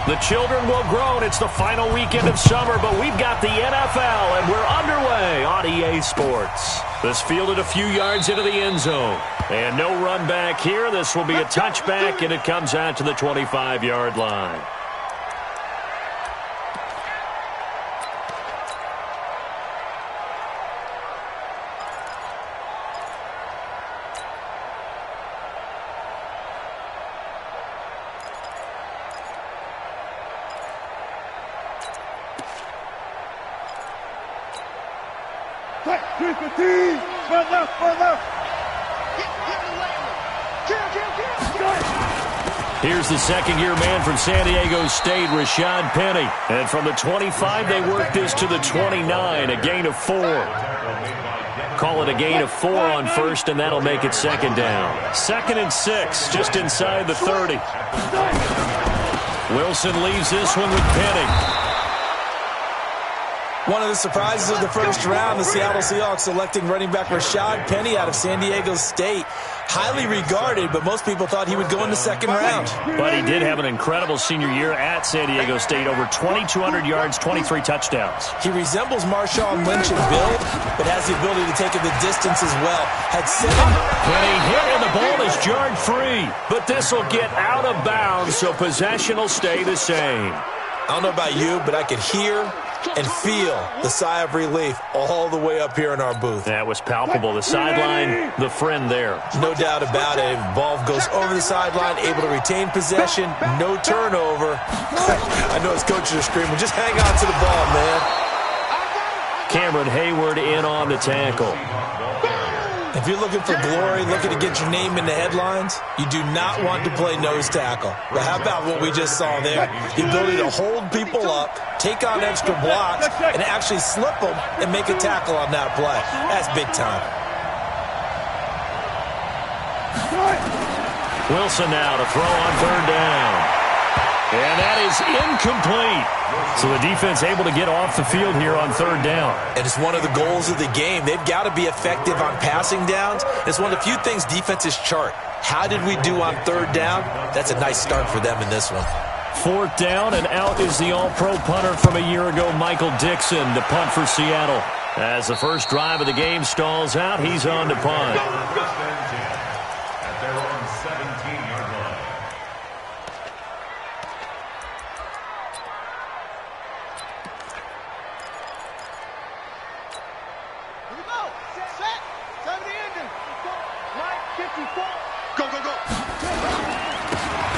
The children will groan. It's the final weekend of summer, but we've got the NFL, and we're underway on EA Sports. This fielded a few yards into the end zone. And no run back here. This will be a touchback, and it comes out to the 25-yard line. Here's the second-year man from San Diego State, Rashad Penny. And from the 25, they work this to the 29, a gain of 4. Call it a gain of 4 on first, and that'll make it second down. 2nd and 6, just inside the 30. Wilson leaves this one with Penny. One of the surprises of the first round, the Seattle Seahawks selecting running back Rashad Penny out of San Diego State. Highly regarded, but most people thought he would go in the second round. But he did have an incredible senior year at San Diego State. Over 2,200 yards, 23 touchdowns. He resembles Marshawn Lynch in build, but has the ability to take it the distance as well. Had 7. Penny hit, and the ball is jarred free. But this will get out of bounds, so possession will stay the same. I don't know about you, but I could hear and feel the sigh of relief all the way up here in our booth. That was palpable. The sideline, the friend there. No doubt about it. Ball goes over the sideline, able to retain possession, no turnover. I know his coaches are screaming, just hang on to the ball, man. Cameron Hayward in on the tackle. If you're looking for glory, looking to get your name in the headlines, you do not want to play nose tackle. But how about what we just saw there? The ability to hold people up, take on extra blocks, and actually slip them and make a tackle on that play. That's big time. Wilson now to throw on 3rd down. And that is incomplete. So the defense able to get off the field here on 3rd down. And it's one of the goals of the game. They've got to be effective on passing downs. It's one of the few things defenses chart. How did we do on 3rd down? That's a nice start for them in this one. 4th down, and out is the all-pro punter from a year ago, Michael Dixon, to punt for Seattle. As the first drive of the game stalls out, he's on to punt.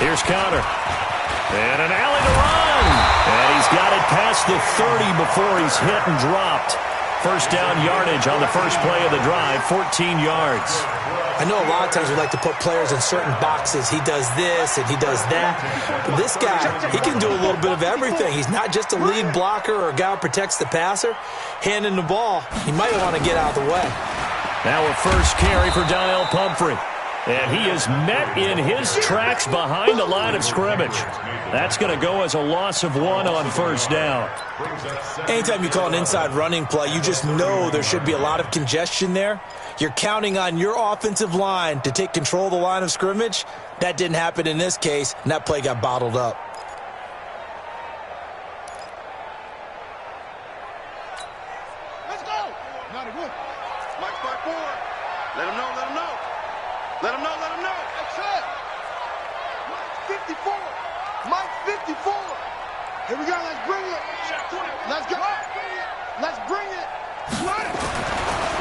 Here's Conner. And an alley to run. And he's got it past the 30 before he's hit and dropped. First down yardage on the first play of the drive, 14 yards. I know a lot of times we like to put players in certain boxes. He does this and he does that. But this guy, he can do a little bit of everything. He's not just a lead blocker or a guy who protects the passer. Handing the ball, he might want to get out of the way. Now a first carry for Daniel Pumphrey. And he is met in his tracks behind the line of scrimmage. That's going to go as a loss of 1 on first down. Anytime you call an inside running play, you just know there should be a lot of congestion there. You're counting on your offensive line to take control of the line of scrimmage. That didn't happen in this case, and that play got bottled up. Let's go. 91. Mike 5-4. Let him know, let him know. Let him know, let him know. That's it. Mike 54. Mike 54. Here we go, let's bring it. Let's go. Let's bring it.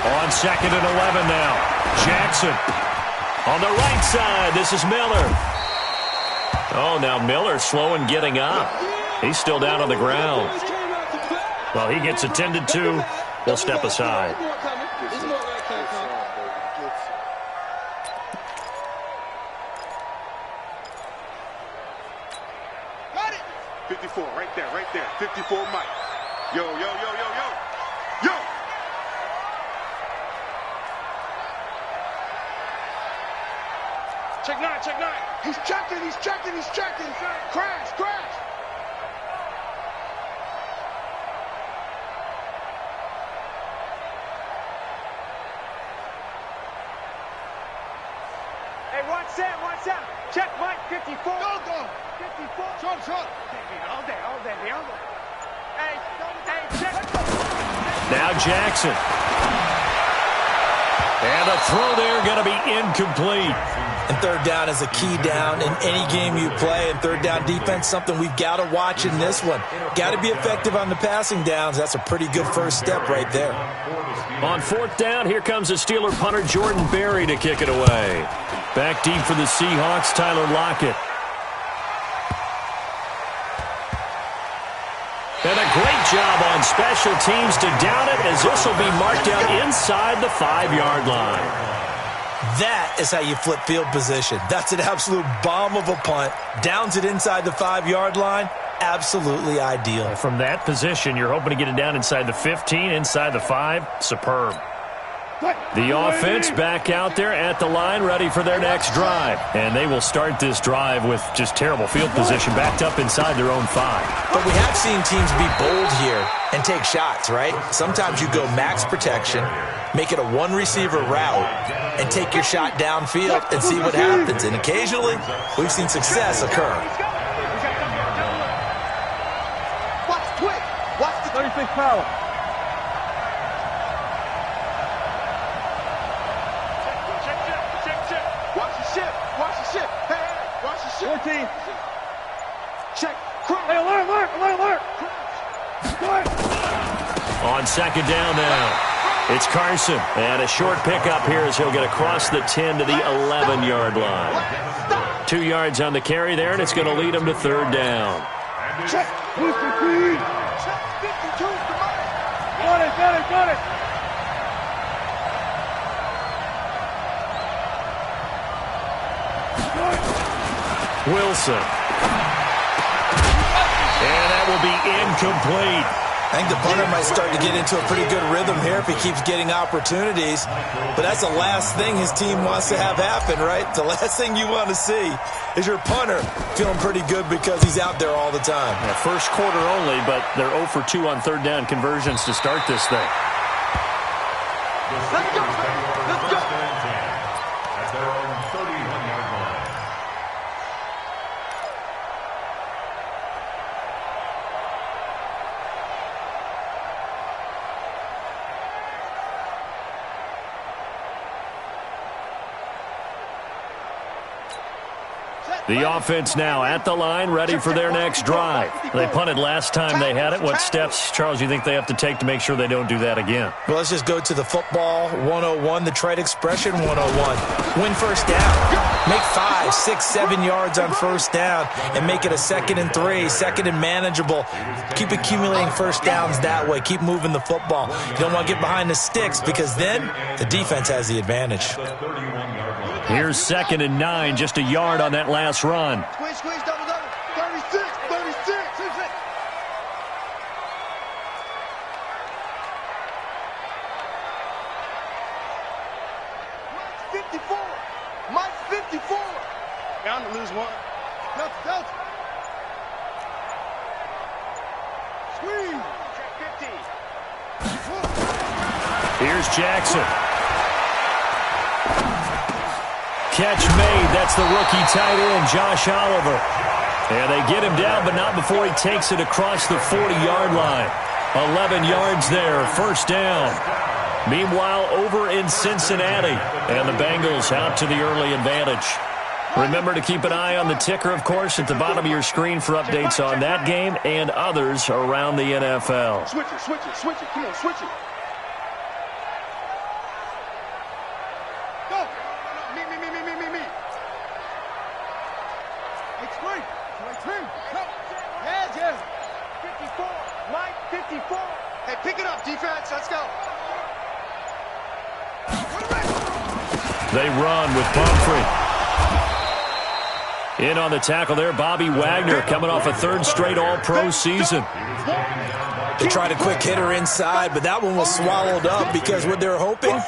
On 2nd and 11 now. Jackson. On the right side, this is Miller. Oh, now Miller slow in getting up. He's still down on the ground. Well, he gets attended to. They'll step aside. 54, right there, right there. 54 Mike. Yo, yo, yo, yo, yo. Yo! Check 9, check 9. He's checking, he's checking, he's checking. Crash, crash. Hey, watch Sam, watch Sam. Check Mike 54. Go, go. 54. Short, short. Now Jackson. And a throw there going to be incomplete. And third down is a key down in any game you play. And third down defense, something we've got to watch in this one. Got to be effective on the passing downs. That's a pretty good first step right there. On fourth down, here comes the Steeler punter Jordan Berry to kick it away. Back deep for the Seahawks, Tyler Lockett. And a great job on special teams to down it, as this will be marked out inside the 5-yard line. That is how you flip field position. That's an absolute bomb of a punt. Downs it inside the 5-yard line. Absolutely ideal. From that position, you're hoping to get it down inside the 15, inside the 5. Superb. The offense back out there at the line, ready for their next drive. And they will start this drive with just terrible field position, backed up inside their own 5. But we have seen teams be bold here and take shots, right? Sometimes you go max protection, make it a one-receiver route, and take your shot downfield and see what happens. And occasionally, we've seen success occur. Watch quick. Watch the 36 power. Watch the ship. Hey, watch the ship. 14. Check. Crouch. Hey, alert. On second down now, it's Carson. And a short pickup here as he'll get across the 10 to the 11-yard line. 2 yards on the carry there, and it's going to lead him to third down. Check. Booster speed. Check. 52 to mine. Got it. Wilson. And that will be incomplete. I think the punter might start to get into a pretty good rhythm here if he keeps getting opportunities. But that's the last thing his team wants to have happen, right? The last thing you want to see is your punter feeling pretty good because he's out there all the time. Yeah, first quarter only, but they're 0 for 2 on third down conversions to start this thing. Let's go. Let's go. At their own 31-yard line. The offense now at the line, ready for their next drive. They punted last time they had it. What steps, Charles, do you think they have to take to make sure they don't do that again? Well, let's just go to the football 101, the trade expression 101. Win first down. Make 5, 6, 7 yards on first down and make it a 2nd and 3, second and manageable. Keep accumulating first downs that way. Keep moving the football. You don't want to get behind the sticks because then the defense has the advantage. Here's 2nd and 9, just a yard on that last run. Squeeze, double. 36. 54. Mike's 54. Bound to lose one. Delta. Squeeze. Check 50. Here's Jackson. Catch made. That's the rookie tight end, Josh Oliver. And they get him down, but not before he takes it across the 40-yard line. 11 yards there, first down. Meanwhile, over in Cincinnati, and the Bengals out to the early advantage. Remember to keep an eye on the ticker, of course, at the bottom of your screen for updates on that game and others around the NFL. Switch it. Come on, switch it. Go. Me. Explain. Yeah. 54. Mike, 54. Hey, pick it up, defense. Let's go. They run with Pumphrey. In on the tackle there, Bobby Wagner coming off a 3rd straight All-Pro season. They tried a quick hitter inside, but that one was swallowed up because what they're hoping,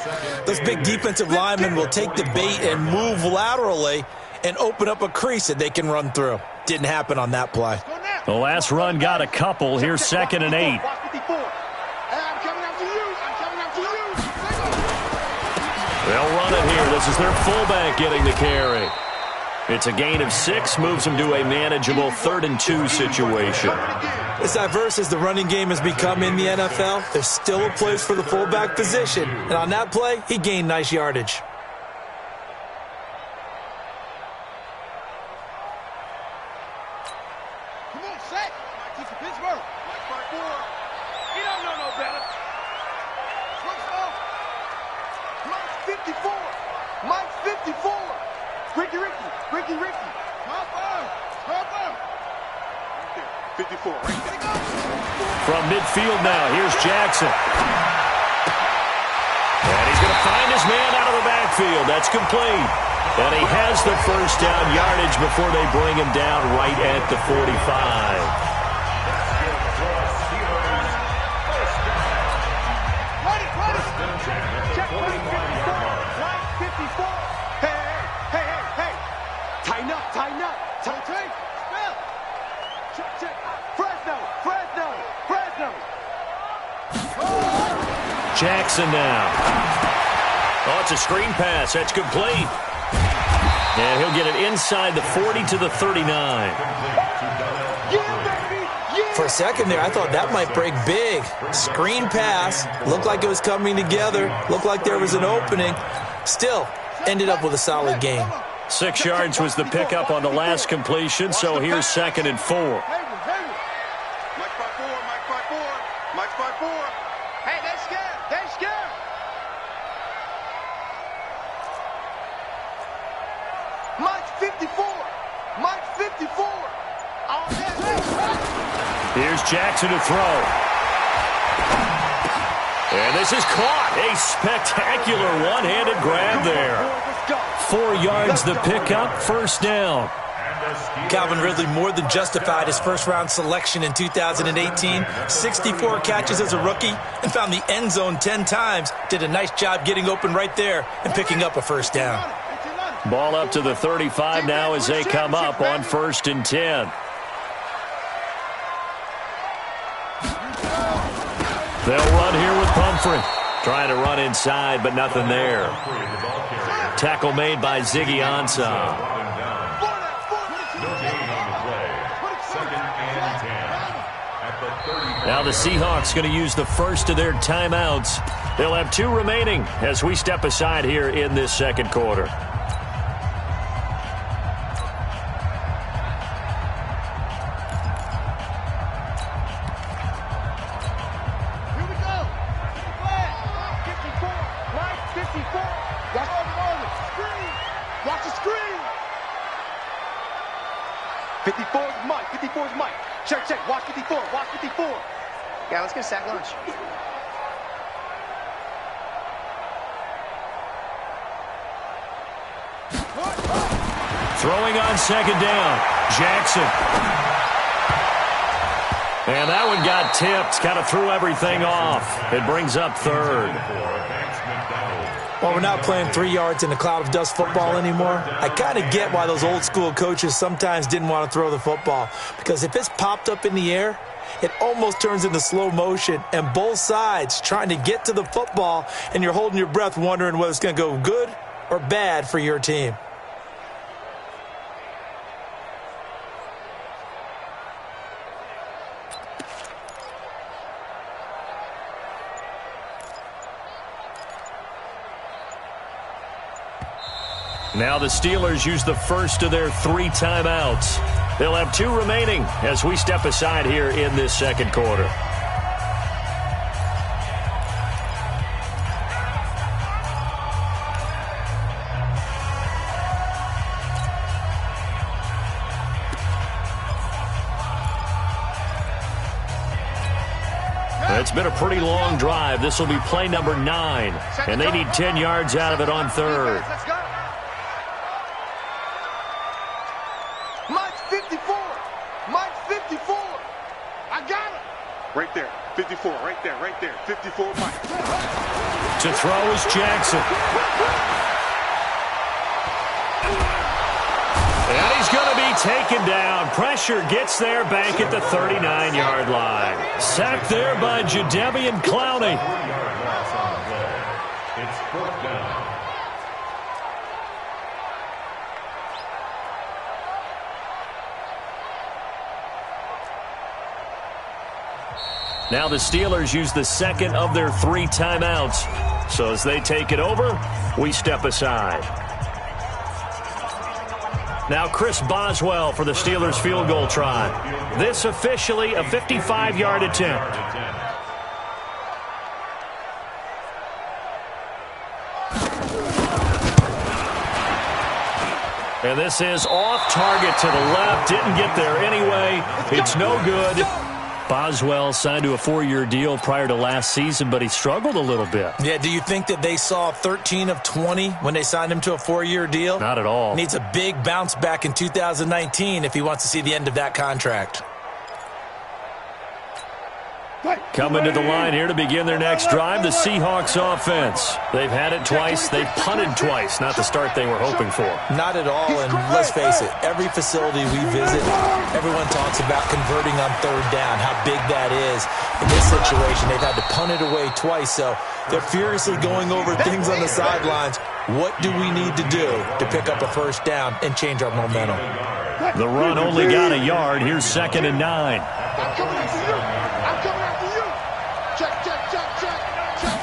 those big defensive linemen will take the bait and move laterally and open up a crease that they can run through. Didn't happen on that play. The last run got a couple. Here's 2nd and 8. They'll run it here. This is their fullback getting the carry. It's a gain of 6, moves them to a manageable 3rd and 2 situation. As diverse as the running game has become in the NFL, there's still a place for the fullback position. And on that play, he gained nice yardage. Come on, set. This is Pittsburgh. Mike Park 4. He don't know no better. Switch off. Mike's 54. Mike's 54. Ricky. Top arm. 54. Right there. From midfield now, here's Jackson. And he's going to find his man out of the backfield. That's complete. And he has the first down yardage before they bring him down right at the 45. Check 54. Hey. Tighten up. Take. Spell. Check. Fresno. Jackson now. Oh, it's a screen pass. That's complete. And he'll get it inside the 40 to the 39. For a second there, I thought that might break big. Screen pass. Looked like it was coming together. Looked like there was an opening. Still, ended up with a solid gain. 6 yards was the pickup on the last completion, so here's 2nd and 4. Mike 5-4. Hey, they scared. Mike's 54. Oh, Here's Jackson to throw. And this is caught. A spectacular one-handed grab there. 4 yards the pickup, first down. Calvin Ridley more than justified his first-round selection in 2018. 64 catches as a rookie and found the end zone 10 times. Did a nice job getting open right there and picking up a first down. Ball up to the 35 now as they come up on 1st and 10. They'll run here with Pumphrey. Trying to run inside, but nothing there. Tackle made by Ziggy Ansah. Now the Seahawks going to use the first of their timeouts. They'll have 2 remaining as we step aside here in this second quarter. Watch the screen. 54 is Mike. Check. Watch 54. Yeah, let's get a sack lunch. Throwing on 2nd down. Jackson. And that one got tipped. Kind of threw everything off. It brings up 3rd. Well, we're not playing 3 yards in a cloud of dust football anymore. I kind of get why those old school coaches sometimes didn't want to throw the football. Because if it's popped up in the air, it almost turns into slow motion. And both sides trying to get to the football, and you're holding your breath wondering whether it's going to go good or bad for your team. Now the Steelers use the first of their 3 timeouts. They'll have 2 remaining as we step aside here in this second quarter. It's been a pretty long drive. This will be play number 9, and they need 10 yards out of it on 3rd. Let's go. Mike's 54. I got it. Right there. 54. Right there. 54 Mike. To throw is Jackson. And he's going to be taken down. Pressure gets there back at the 39-yard line. Sacked there by Jadeveon Clowney. It's 4th down. Now the Steelers use the second of their 3 timeouts. So as they take it over, we step aside. Now Chris Boswell for the Steelers field goal try. This officially a 55-yard attempt. And this is off target to the left. Didn't get there anyway. It's no good. Boswell signed to a 4-year deal prior to last season, but he struggled a little bit. Yeah, do you think that they saw 13 of 20 when they signed him to a 4-year deal? Not at all. Needs a big bounce back in 2019 if he wants to see the end of that contract. Coming to the line here to begin their next drive, the Seahawks offense. They've had it twice. They've punted twice. Not the start they were hoping for. Not at all, and let's face it, every facility we visit, everyone talks about converting on 3rd down, how big that is. In this situation, they've had to punt it away twice, so they're furiously going over things on the sidelines. What do we need to do to pick up a 1st down and change our momentum? The run only got a yard. Here's 2nd and 9. I'm coming after you. I'm coming after you. Check, check, check, check, check.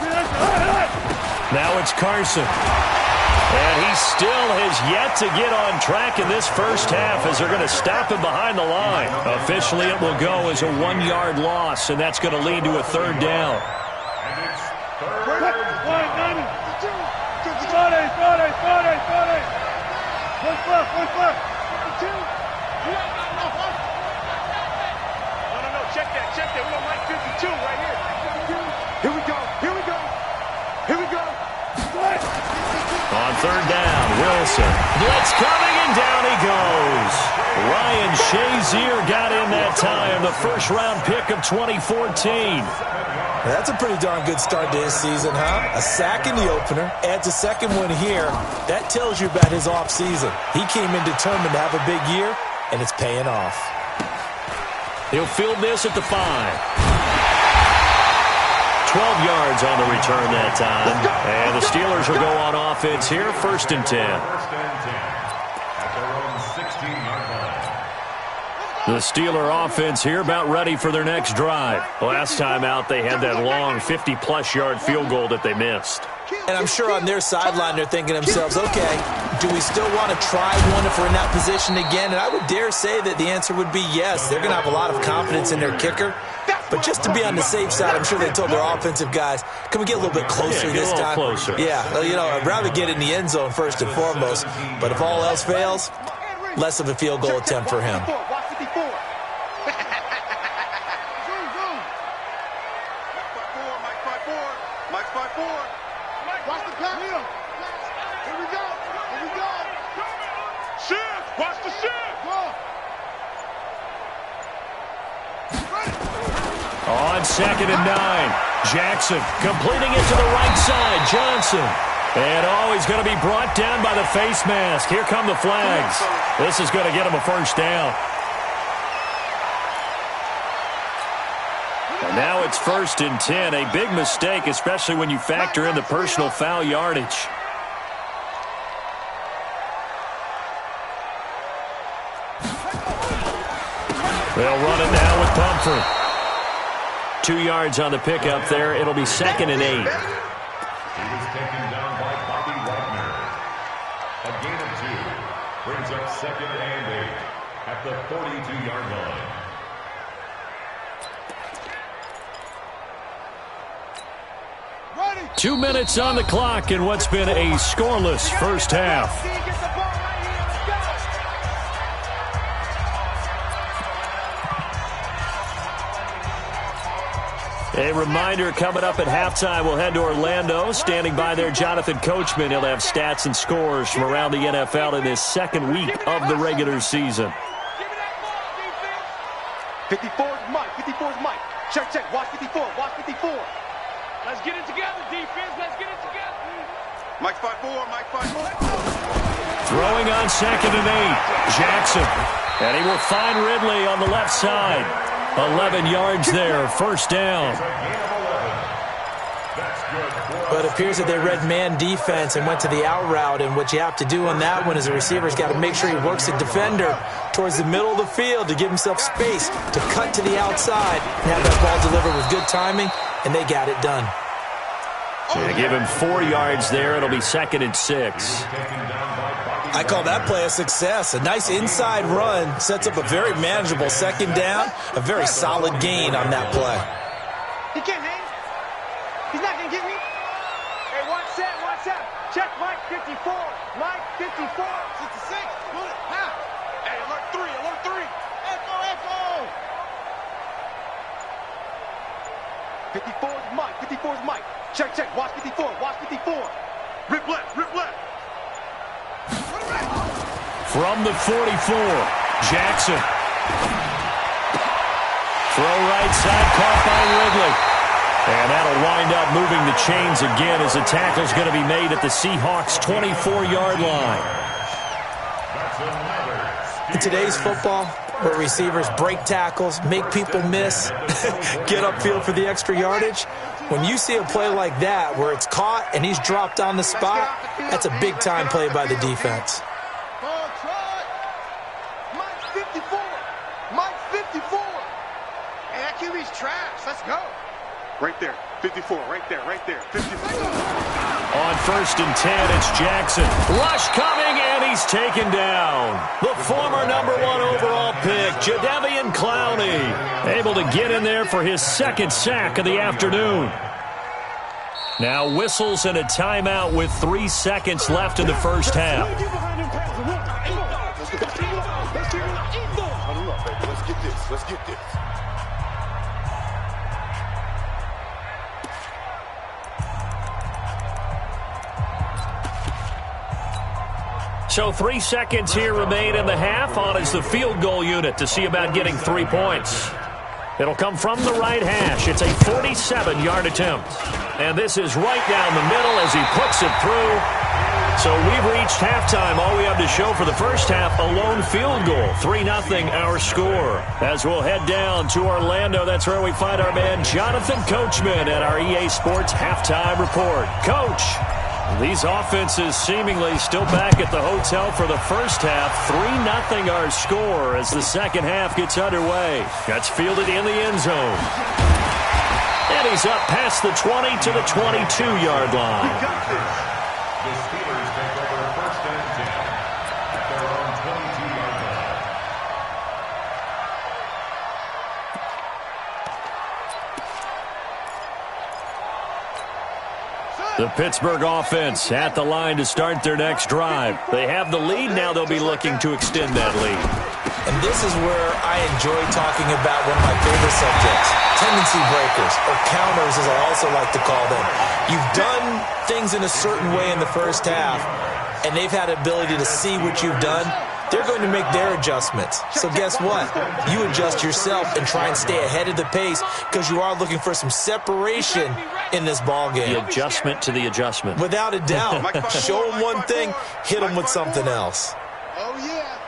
Now it's Carson. And he still has yet to get on track in this first half as they're going to stop him behind the line. Officially, it will go as a 1-yard loss, and that's going to lead to a 3rd down. Check that. We're on line 52 right here. Here we go. On 3rd down, Wilson. Blitz coming, and down he goes. Ryan Shazier got in that time, the first-round pick of 2014. That's a pretty darn good start to his season, huh? A sack in the opener, adds a 2nd one here. That tells you about his offseason. He came in determined to have a big year, and it's paying off. He'll field this at the 5. 12 yards on the return that time. And the Steelers will go on offense here, 1st and 10. The Steeler offense here about ready for their next drive. Last time out, they had that long 50-plus yard field goal that they missed. And I'm sure on their sideline they're thinking to themselves, okay, do we still want to try one if we're in that position again? And I would dare say that the answer would be yes. They're going to have a lot of confidence in their kicker. But just to be on the safe side, I'm sure they told their offensive guys, can we get a little bit closer this time? Closer. Yeah, I'd rather get in the end zone first and foremost. But if all else fails, less of a field goal attempt for him. On 2nd and 9, Jackson completing it to the right side. Johnson. And he's going to be brought down by the face mask. Here come the flags. This is going to get him a 1st down. And now it's 1st and 10. A big mistake, especially when you factor in the personal foul yardage. They'll run it now with Pumphrey. 2 yards on the pickup there. It'll be 2nd and 8. He was taken down by Bobby Wagner. A gain of 2 brings up 2nd and 8 at the 42-yard line. 2 minutes on the clock in what's been a scoreless first half. A reminder, coming up at halftime, we'll head to Orlando. Standing by there, Jonathan Coachman. He'll have stats and scores from around the NFL in this 2nd week of the regular season. 54's Mike. 54's Mike. Check, check. Watch 54. Watch 54. Let's get it together, defense. Let's get it together. Mike 5-4. Mike 5-4. Throwing on 2nd and 8. Jackson. And he will find Ridley on the left side. 11 yards there, 1st down. But it appears that they read man defense and went to the out route, and what you have to do on that one is the receiver's got to make sure he works the defender towards the middle of the field to give himself space to cut to the outside and have that ball delivered with good timing, and they got it done. Yeah, give him 4 yards there. It'll be 2nd and 6. I call that play a success. A nice inside run sets up a very manageable 2nd down, a very solid gain on that play. He can't hang. He's not going to get me. Hey, watch that. Check Mike 54. Mike 54. 66. Pull it. How? Hey, alert 3. Echo. 54 is Mike. Check. Watch 54. Rip left. From the 44, Jackson. Throw right side, caught by Ridley. And that'll wind up moving the chains again as the tackle's going to be made at the Seahawks' 24-yard line. In today's football, where receivers break tackles, make people miss, get upfield for the extra yardage, when you see a play like that where it's caught and he's dropped on the spot, that's a big-time play by the defense. Mike 54. Hey, that QB's trash. Let's go. Right there. 54. Right there. 54. On 1st and 10, it's Jackson. Rush coming, and he's taken down. The former number 1 overall pick, Jadeveon Clowney, able to get in there for his 2nd sack of the afternoon. Now whistles and a timeout with 3 seconds left in the first half. Let's get this. So 3 seconds here remain in the half. On is the field goal unit to see about getting 3 points. It'll come from the right hash. It's a 47-yard attempt. And this is right down the middle as he puts it through. So we've reached halftime. All we have to show for the first half, a lone field goal. 3-0 our score. As we'll head down to Orlando, that's where we find our man Jonathan Coachman at our EA Sports Halftime Report. Coach, these offenses seemingly still back at the hotel for the first half. 3-0 our score as the second half gets underway. That's fielded in the end zone. And he's up past the 20 to the 22-yard line. The Steelers take over 1st and 10 at their own 22-yard line. The Pittsburgh offense at the line to start their next drive. They have the lead. Now they'll be looking to extend that lead. And this is where I enjoy talking about one of my favorite subjects, tendency breakers, or counters as I also like to call them. You've done things in a certain way in the first half, and they've had the ability to see what you've done. They're going to make their adjustments. So guess what? You adjust yourself and try and stay ahead of the pace because you are looking for some separation in this ball game. The adjustment to the adjustment. Without a doubt. Show them one thing, hit them with something else. Oh, yeah.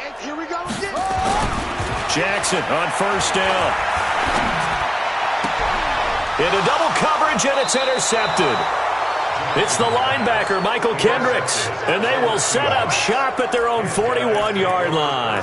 And here we go again. Jackson on 1st down. Into double coverage, and it's intercepted. It's the linebacker, Michael Kendricks, and they will set up shop at their own 41-yard line.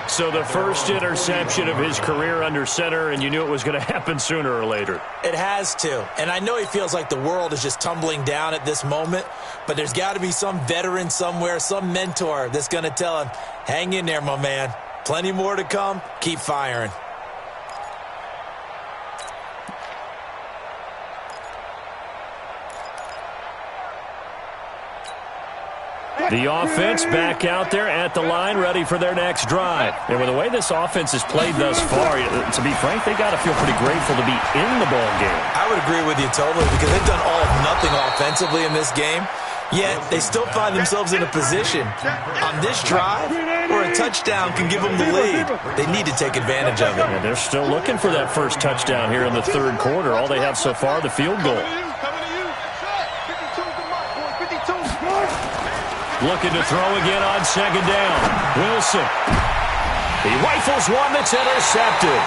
So the first interception of his career under center, and you knew it was going to happen sooner or later. It has to, and I know he feels like the world is just tumbling down at this moment, but there's got to be some veteran somewhere, some mentor that's going to tell him, hang in there, my man. Plenty more to come. Keep firing. The offense back out there at the line, ready for their next drive. And with the way this offense has played thus far, to be frank, they got to feel pretty grateful to be in the ball game. I would agree with you totally because they've done all of nothing offensively in this game, yet they still find themselves in a position on this drive where a touchdown can give them the lead. They need to take advantage of it. And they're still looking for that first touchdown here in the third quarter. All they have so far, the field goal. Looking to throw again on 2nd down. Wilson. He rifles one that's intercepted.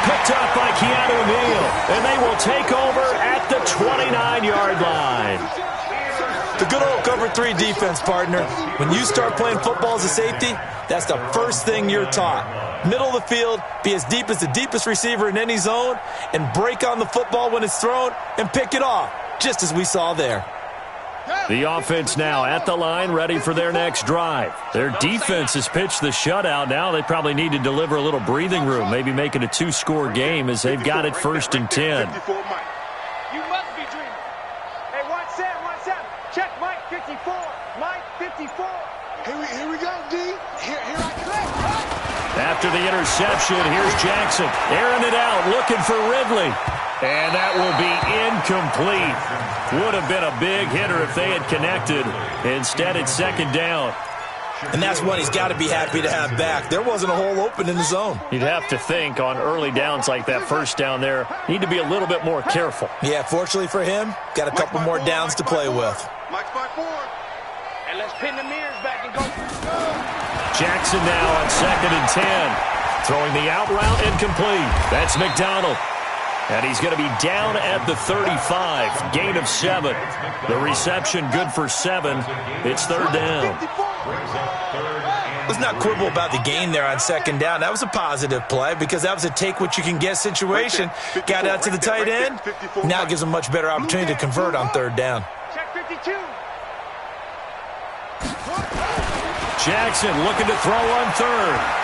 Picked up by Keanu Neal. And they will take over at the 29-yard line. The good old cover 3 defense, partner. When you start playing football as a safety, that's the first thing you're taught. Middle of the field, be as deep as the deepest receiver in any zone, and break on the football when it's thrown and pick it off, just as we saw there. The offense now at the line, ready for their next drive. Their defense has pitched the shutout. Now they probably need to deliver a little breathing room, maybe make it a 2-score game as they've got it 1st and 10. You must be dreaming. Hey, 1-7. Check Mike 54. Mike 54. Here we go, D. Here I come. After the interception, here's Jackson. Airing it out, looking for Ridley. And that will be incomplete. Would have been a big hitter if they had connected. Instead, it's 2nd down. And that's one he's got to be happy to have back. There wasn't a hole open in the zone. You'd have to think on early downs like that, 1st down there, need to be a little bit more careful. Yeah, fortunately for him, got a couple more downs to play with. Mike's by 4. And let's pin the mirrors back and go. Jackson now on 2nd and 10. Throwing the out route incomplete. That's McDonald. And he's going to be down at the 35. Gain of 7. The reception good for 7. It's 3rd down. Let's not quibble about the gain there on 2nd down. That was a positive play because that was a take-what-you-can-get situation. Got out to the tight end. Now it gives him a much better opportunity to convert on 3rd down. Check 52. Jackson looking to throw on 3rd.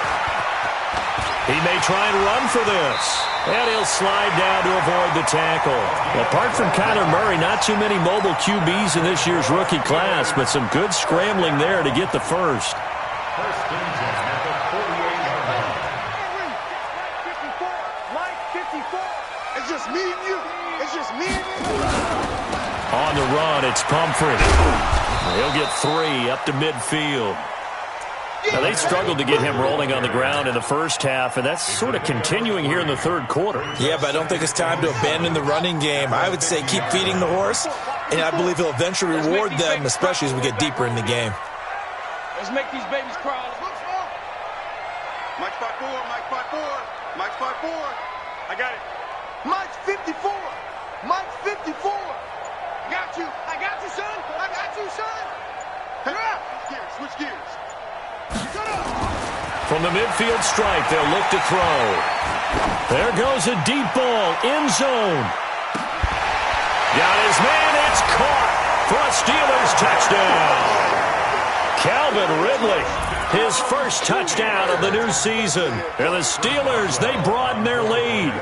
He may try and run for this. And he'll slide down to avoid the tackle. Apart from Kyler Murray, not too many mobile QBs in this year's rookie class, but some good scrambling there to get the first. Mike 54. It's just me and you. It's just me and you. On the run, it's Pumphrey. He'll get 3 up to midfield. Now, they struggled to get him rolling on the ground in the first half, and that's sort of continuing here in the 3rd quarter. Yeah, but I don't think it's time to abandon the running game. I would say keep feeding the horse, and I believe he'll eventually reward them, especially as we get deeper in the game. Let's make these babies crawl. Mike's by 4. Mike's by 4. Mike's by 4. I got it. Mike's 54. Mike's 54. Got you. I got you, son. I got you, son. Switch gears. From the midfield stripe, they'll look to throw. There goes a deep ball, end zone. Got his man, it's caught for a Steelers touchdown. Calvin Ridley, his first touchdown of the new season. And the Steelers, they broaden their lead.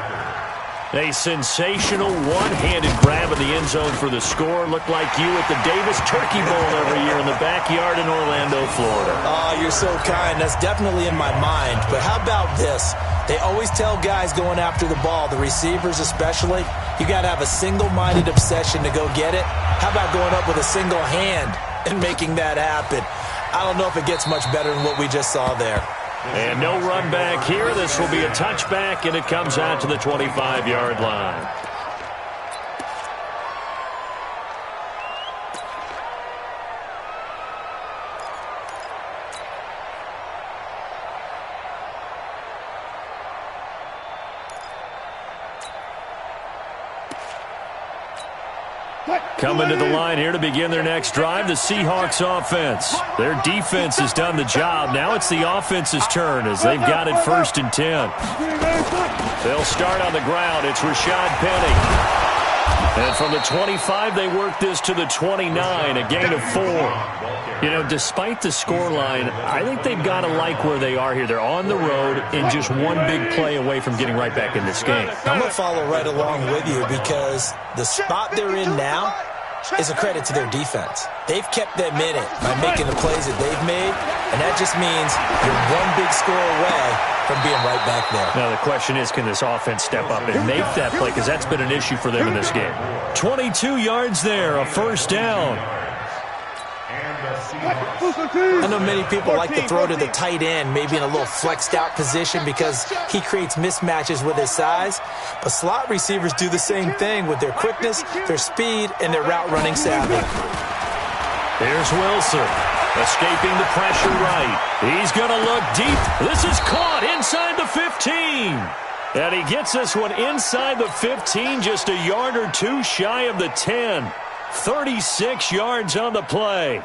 A sensational one-handed grab in the end zone for the score. Looked like you at the Davis Turkey Bowl every year in the backyard in Orlando, Florida. Oh, you're so kind. That's definitely in my mind. But how about this? They always tell guys going after the ball, the receivers especially, you got to have a single-minded obsession to go get it. How about going up with a single hand and making that happen? I don't know if it gets much better than what we just saw there. And no run back here. This will be a touchback, and it comes out to the 25-yard line. Coming to the line here to begin their next drive, the Seahawks offense. Their defense has done the job. Now it's the offense's turn as they've got it 1st and 10. They'll start on the ground. It's Rashad Penny. And from the 25, they work this to the 29, a gain of 4. You know, despite the scoreline, I think they've got to like where they are here. They're on the road and just one big play away from getting right back in this game. I'm going to follow right along with you because the spot they're in now is a credit to their defense. They've kept them in it by making the plays that they've made, and that just means you're one big score away from being right back there. Now the question is, can this offense step up and make that play? Because that's been an issue for them in this game. 22 yards there, a 1st down. I know many people like to throw to the tight end, maybe in a little flexed out position because he creates mismatches with his size. But slot receivers do the same thing with their quickness, their speed, and their route running savvy. Here's Wilson, escaping the pressure right. He's going to look deep. This is caught inside the 15. And he gets this one inside the 15, just a yard or two shy of the 10. 36 yards on the play.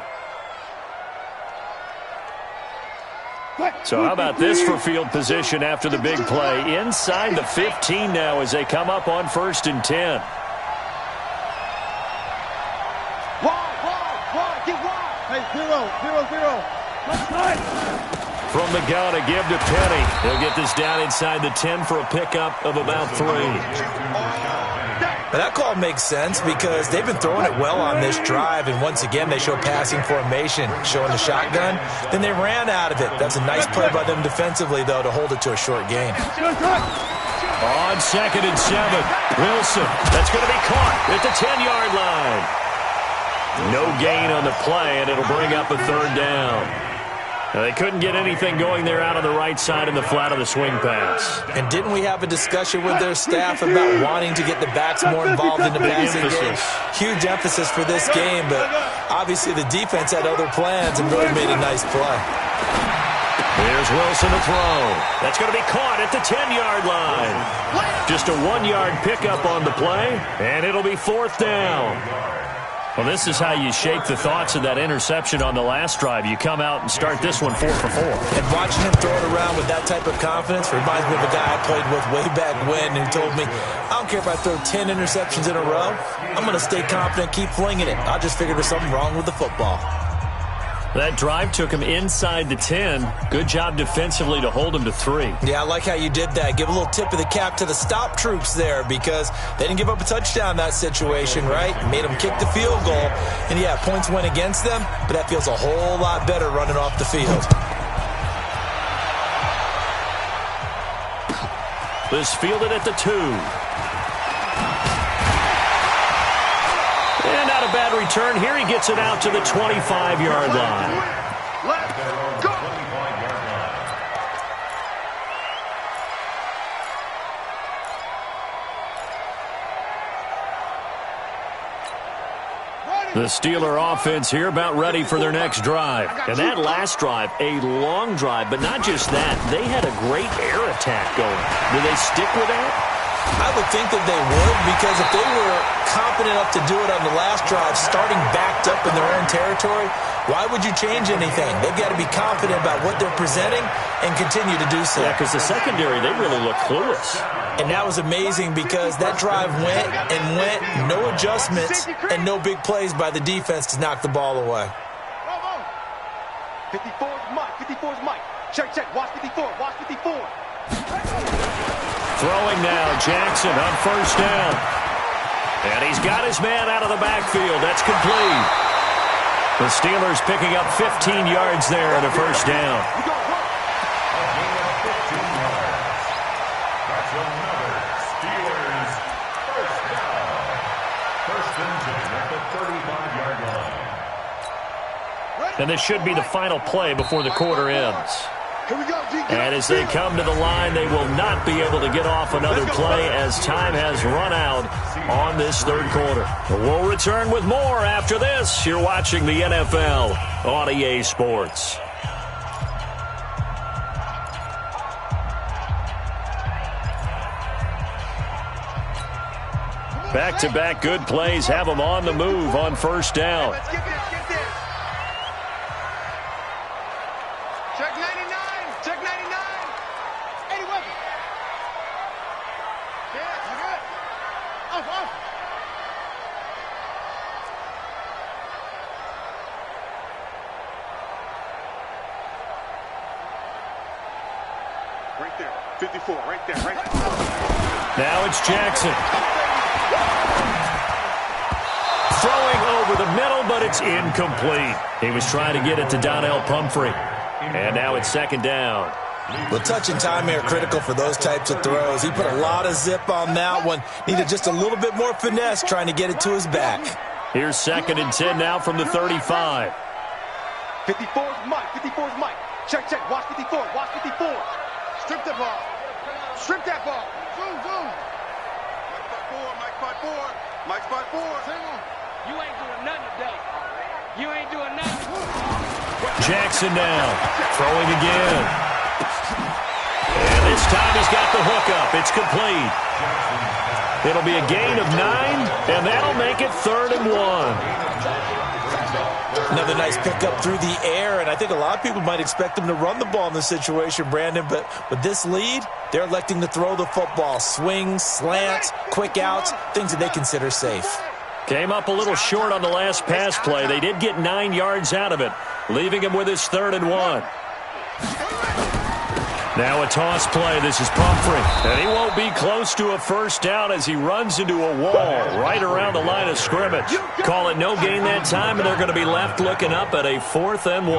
So how about this for field position after the big play? Inside the 15 now as they come up on 1st and 10. Wide, get wide. Hey, 0. Let's try. From the gun, a give to Penny. He'll get this down inside the 10 for a pickup of about 3. Now that call makes sense because they've been throwing it well on this drive, and once again they show passing formation, showing the shotgun. Then they ran out of it. That's a nice play by them defensively, though, to hold it to a short gain. On 2nd and 7, Wilson. That's going to be caught at the 10-yard line. No gain on the play, and it'll bring up a 3rd down. Now, they couldn't get anything going there out on the right side in the flat of the swing pass. And didn't we have a discussion with their staff about wanting to get the backs more involved in the passing game? Huge emphasis for this game, but obviously the defense had other plans and really made a nice play. Here's Wilson to throw. That's going to be caught at the 10-yard line. Just a 1-yard pickup on the play, and it'll be 4th down. Well, this is how you shake the thoughts of that interception on the last drive. You come out and start this one 4 for 4. And watching him throw it around with that type of confidence reminds me of a guy I played with way back when who told me, I don't care if I throw 10 interceptions in a row. I'm going to stay confident, keep flinging it. I just figured there's something wrong with the football. That drive took him inside the 10. Good job defensively to hold him to 3. Yeah, I like how you did that. Give a little tip of the cap to the stop troops there because they didn't give up a touchdown in that situation, right? Made them kick the field goal. And, yeah, points went against them, but that feels a whole lot better running off the field. This fielded at the 2. And not a bad return. Here he gets it out to the 25-yard line. Let's go. The Steeler offense here about ready for their next drive. And that last drive, a long drive, but not just that. They had a great air attack going. Do they stick with that? I would think that they would, because if they were confident enough to do it on the last drive, starting backed up in their own territory, why would you change anything? They've got to be confident about what they're presenting and continue to do so. Yeah, because the secondary, they really look clueless. And that was amazing because that drive went and went, no adjustments, and no big plays by the defense to knock the ball away. 54's Mike. Check. Watch 54. Throwing now, Jackson on 1st down. And he's got his man out of the backfield. That's complete. The Steelers picking up 15 yards there and a 1st down. That's another Steelers 1st down. 1st and 10 at the 35-yard line. And this should be the final play before the quarter ends. Here we go, And as they come to the line, they will not be able to get off another play as time has run out on this 3rd quarter. We'll return with more after this. You're watching the NFL on EA Sports. Back-to-back good plays have them on the move on 1st down. Let's get this. Check 99. 80 weapon. Yeah, you good. Off. Right there. 54. Right there. Now it's Jackson. Throwing over the middle, but it's incomplete. He was trying to get it to Donnell Pumphrey. And now it's 2nd down. Well, touch and timing are critical for those types of throws. He put a lot of zip on that one. Needed just a little bit more finesse trying to get it to his back. Here's 2nd and 10 now from the 35. 54's Mike. Check. Watch 54. Strip the ball. Strip that ball. Zoom. Mike 5-4. Mike 5-4. You ain't doing nothing today. You ain't doing nothing. Jackson now, throwing again. And this time he He's got the hook up. It's complete. It'll be a gain of 9, and that'll make it 3rd and 1. Another nice pickup through the air, and I think a lot of people might expect them to run the ball in this situation, Brandon, but with this lead, they're electing to throw the football. Swings, slants, quick outs, things that they consider safe. Came up a little short on the last pass play. They did get 9 yards out of it, leaving him with his 3rd and 1. Now a toss play. This is Pumphrey. And he won't be close to a first down as he runs into a wall right around the line of scrimmage. Call it no gain that time, and they're going to be left looking up at a 4th and 1.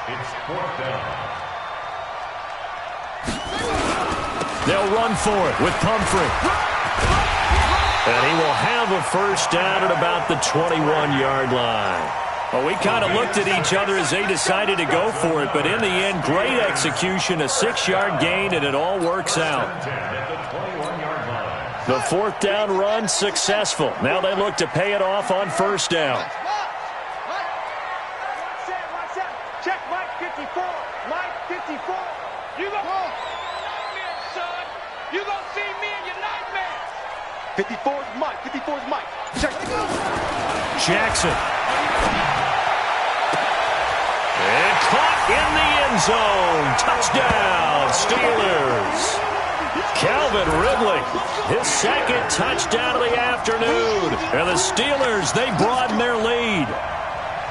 It's 4th down. They'll run for it with Pumphrey. And he will have a first down at about the 21-yard line. Well, we kind of looked at each other as they decided to go for it, but in the end, great execution, a 6-yard gain, and it all works out. The 4th down run successful. Now they look to pay it off on first down. Check Mike 54. Mike 54. You go. Come here, son. You gonna see me in your nightmares. 54 is Mike. 54 is Mike. Check. Jackson. And caught in the end zone. Touchdown, Steelers. Calvin Ridley, his 2nd touchdown of the afternoon. And the Steelers, they broaden their lead.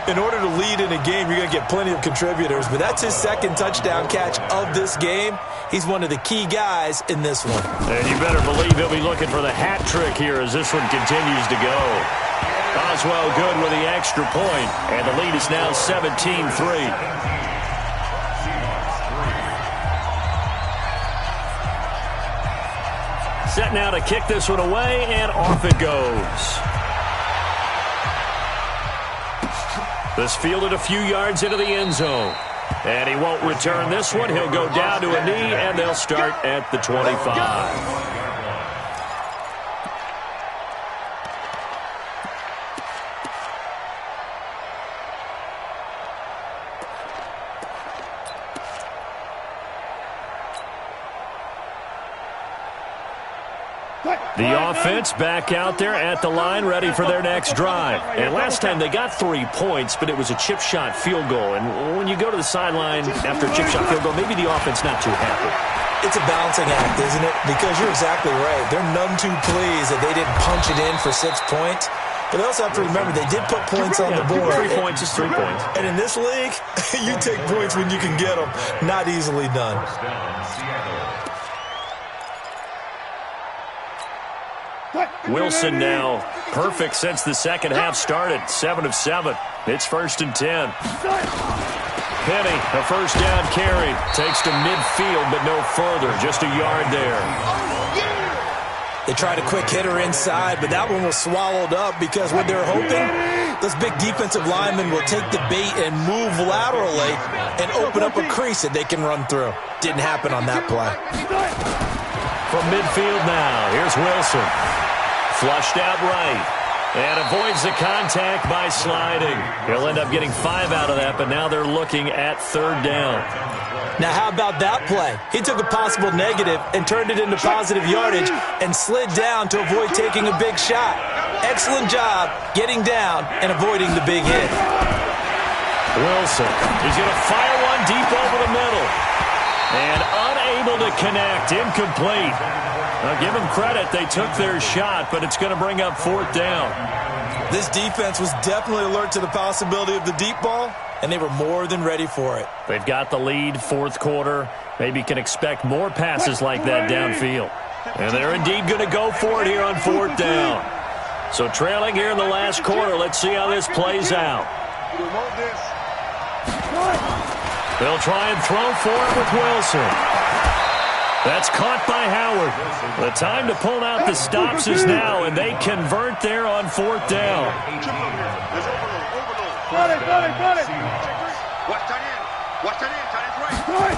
In order to lead in a game, you're going to get plenty of contributors, but that's his 2nd touchdown catch of this game. He's one of the key guys in this one. And you better believe he'll be looking for the hat trick here as this one continues to go. Oswell good with the extra point, and the lead is now 17-3. Set now to kick this one away, and off it goes. This fielded a few yards into the end zone. And he won't return this one. He'll go down to a knee, and they'll start at the 25. The offense back out there at the line, ready for their next drive. And last time they got 3 points, but it was a chip shot field goal. And when you go to the sideline after a chip shot field goal, maybe the offense not too happy. It's a balancing act, isn't it? Because you're exactly right. They're none too pleased that they didn't punch it in for 6 points. But they also have to remember they did put points on the board. 3 points is 3 points. And in this league, you take points when you can get them. Not easily done. Wilson now perfect since the second half started. 7 of 7. It's 1st and 10. Penny, a first down carry. Takes to midfield, but no further. Just a yard there. They tried a quick hitter inside, but that one was swallowed up because what they're hoping, those big defensive linemen will take the bait and move laterally and open up a crease that they can run through. Didn't happen on that play. From midfield now, here's Wilson. Flushed out right. And avoids the contact by sliding. He'll end up getting 5 out of that, but now they're looking at 3rd down. Now, how about that play? He took a possible negative and turned it into positive yardage and slid down to avoid taking a big shot. Excellent job getting down and avoiding the big hit. Wilson, he's going to fire one deep over the middle. And unable to connect, incomplete. Now, give them credit, they took their shot, but it's going to bring up 4th down. This defense was definitely alert to the possibility of the deep ball, and they were more than ready for it. They've got the lead, 4th quarter. Maybe can expect more passes like that downfield. And they're indeed going to go for it here on 4th down. So trailing here in the last quarter, let's see how this plays out. They'll try and throw for it with Wilson. That's caught by Howard. The time to pull out the stops is now, and they convert there on 4th down. Got it. Watch tight end. Watch tight end. Tight end's right.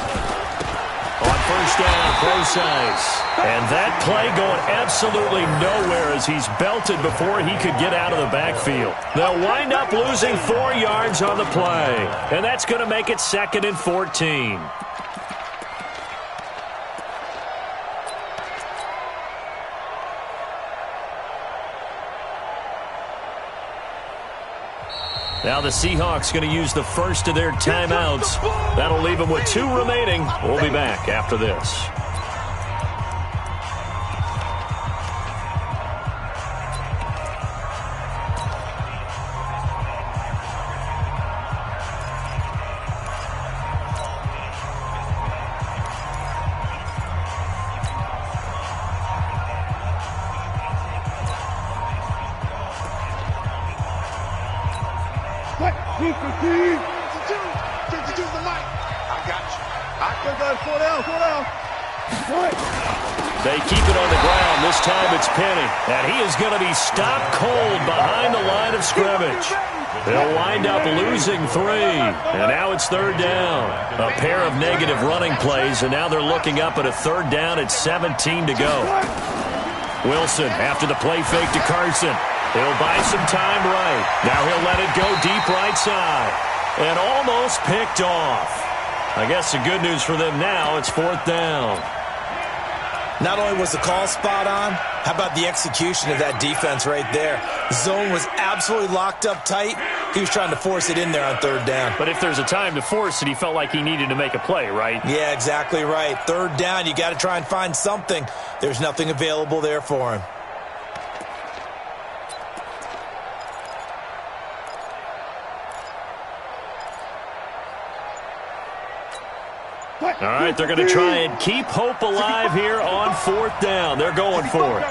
On first down, Procise. And that play going absolutely nowhere as he's belted before he could get out of the backfield. They'll wind up losing 4 yards on the play. And that's going to make it 2nd and 14. Now the Seahawks going to use the first of their timeouts. That'll leave them with 2 remaining. We'll be back after this. They keep it on the ground. This time it's Penny. And he is going to be stopped cold behind the line of scrimmage. They'll wind up losing 3. And now it's 3rd down. A pair of negative running plays, and now they're looking up at a 3rd down at 17 to go. Wilson after the play fake to Carson. He'll buy some time right. Now he'll let it go deep right side. And almost picked off. I guess the good news for them now, it's 4th down. Not only was the call spot on, how about the execution of that defense right there? The zone was absolutely locked up tight. He was trying to force it in there on 3rd down. But if there's a time to force it, he felt like he needed to make a play, right? Yeah, exactly right. 3rd down, you got to try and find something. There's nothing available there for him. All right, they're going to try and keep hope alive here on 4th down. They're going for it.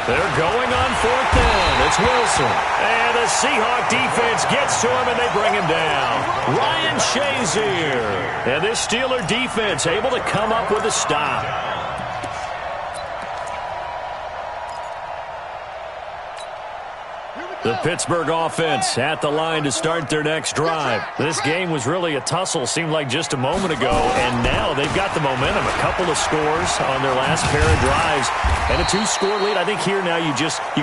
They're going on 4th down. It's Wilson. And the Seahawk defense gets to him, and they bring him down. Ryan Shazier. And this Steeler defense able to come up with a stop. The Pittsburgh offense at the line to start their next drive. This game was really a tussle, seemed like just a moment ago, and now they've got the momentum. A couple of scores on their last pair of drives, and a 2-score lead. I think here now you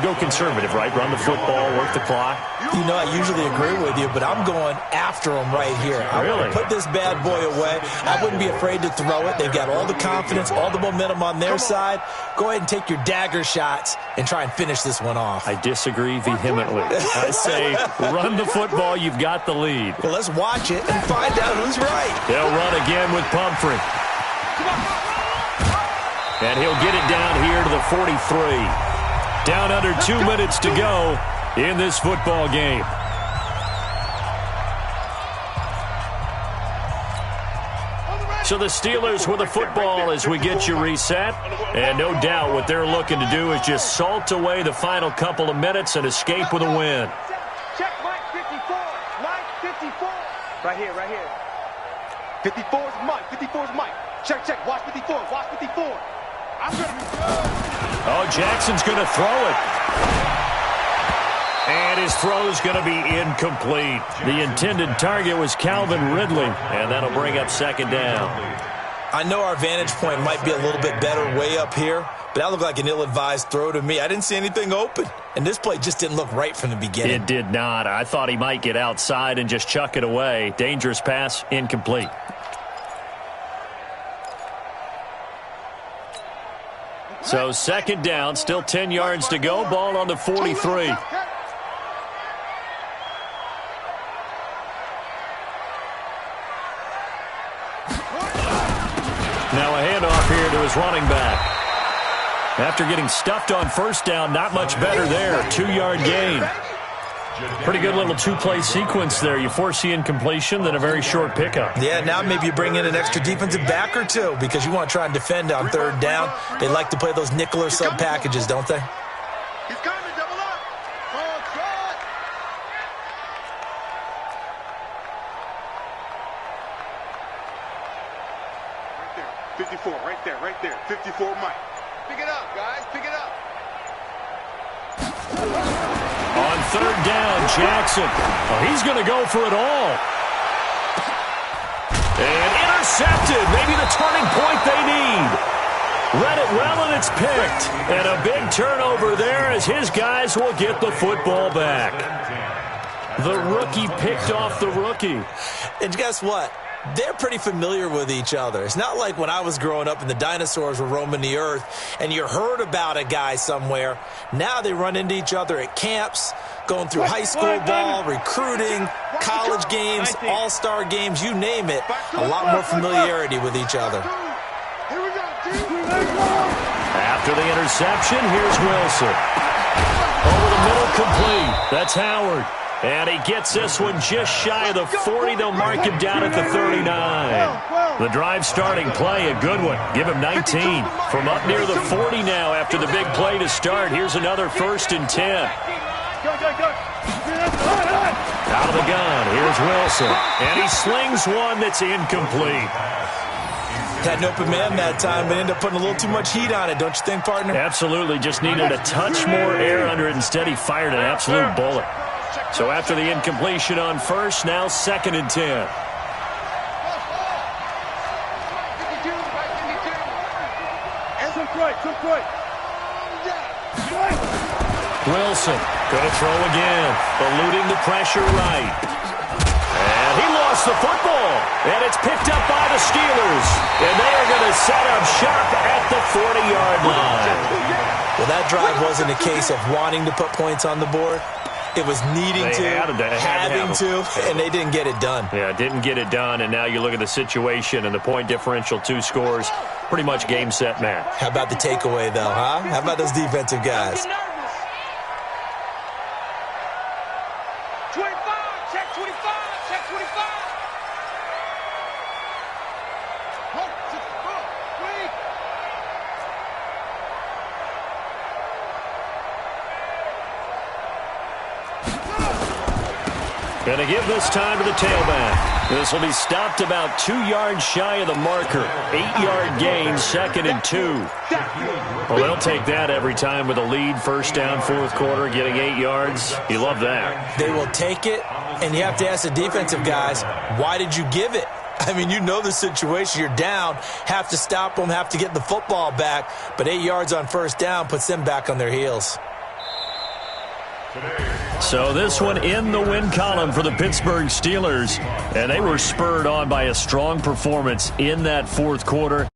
go conservative, right? Run the football, work the clock. You know, I usually agree with you, but I'm going after them right here. I want to put this bad boy away. I wouldn't be afraid to throw it. They've got all the confidence, all the momentum on their side. Go ahead and take your dagger shots and try and finish this one off. I disagree vehemently. I say run the football. You've got the lead. Well, let's watch it and find out who's right. They'll run again with Pumphrey. And he'll get it down here to the 43. Down under 2 minutes to go in this football game. So the Steelers with the football as we get you reset. And no doubt what they're looking to do is just salt away the final couple of minutes and escape with a win. Check Mike 54. Mike 54. Right here, right here. 54 is Mike. 54 is Mike. Check, check. Watch 54. Watch 54. I'm going to be good. Oh, Jackson's going to throw it. And his throw's going to be incomplete. The intended target was Calvin Ridley, and that'll bring up 2nd down. I know our vantage point might be a little bit better way up here, but that looked like an ill-advised throw to me. I didn't see anything open, and this play just didn't look right from the beginning. It did not. I thought he might get outside and just chuck it away. Dangerous pass, incomplete. So 2nd down, still 10 yards to go. Ball on the 43. Now a handoff here to his running back. After getting stuffed on 1st down, not much better there. 2-yard gain. Pretty good little 2-play sequence there. You force the incompletion, then a very short pickup. Yeah, now maybe you bring in an extra defensive back or 2 because you want to try and defend on 3rd down. They like to play those nickel or sub packages, don't they? He's coming, double up. Oh, God. Right there. 54, right there, right there. 54, Mike. Pick it up, guys. Pick it up. On 3rd down, Jackson. Oh, he's going to go for it all. And intercepted. Maybe the turning point they need. Read it well, and it's picked. And a big turnover there as his guys will get the football back. The rookie picked off the rookie. And guess what? they're pretty familiar with each other. It's not like when I was growing up and the dinosaurs were roaming the earth and you heard about a guy somewhere. Now they run into each other at camps, going through high school ball, recruiting, college games, all-star games, you name it. A lot more familiarity with each other. After the interception, here's Wilson. Over the middle, complete. That's Howard. And he gets this one just shy of the 40. They'll mark him down at the 39. The drive starting play, a good one. Give him 19. From up near the 40 now after the big play to start. Here's another 1st and 10. Out of the gun, here's Wilson. And he slings one that's incomplete. Had an open man that time, but ended up putting a little too much heat on it, don't you think, partner? Absolutely. Just needed a touch more air under it. Instead, he fired an absolute bullet. So after the incompletion on first, now 2nd and 10. Wilson going to throw again, eluding the pressure right. And he lost the football. And it's picked up by the Steelers. And they are going to set up shop at the 40-yard line. Well, that drive wasn't a case of wanting to put points on the board. It was needing having to, and they didn't get it done. Yeah, didn't get it done, and now you look at the situation and the point differential, 2 scores, pretty much game, set, match. How about the takeaway, though, huh? How about those defensive guys? 25, check 25, check 25. Going to give this time to the tailback. This will be stopped about 2 yards shy of the marker. 8-yard gain, 2nd and 2. Well, they'll take that every time with a lead. 1st down, 4th quarter, getting 8 yards. You love that. They will take it, and you have to ask the defensive guys, why did you give it? I mean, you know the situation. You're down, have to stop them, have to get the football back. But 8 yards on 1st down puts them back on their heels. So this one in the win column for the Pittsburgh Steelers. And they were spurred on by a strong performance in that 4th quarter.